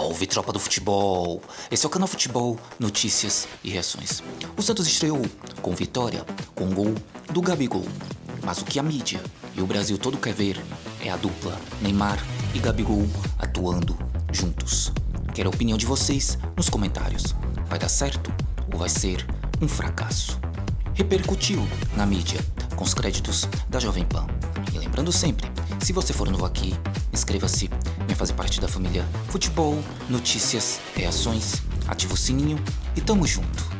Salve, tropa do futebol! Esse é o canal Futebol, Notícias e Reações. O Santos estreou com vitória, com gol do Gabigol. Mas o que a mídia e o Brasil todo quer ver é a dupla Neymar e Gabigol atuando juntos. Quero a opinião de vocês nos comentários. Vai dar certo ou vai ser um fracasso? Repercutiu na mídia com os créditos da Jovem Pan. E lembrando sempre, se você for novo aqui, inscreva-se, venha fazer parte da família Futebol, Notícias, Reações, ativa o sininho e tamo junto.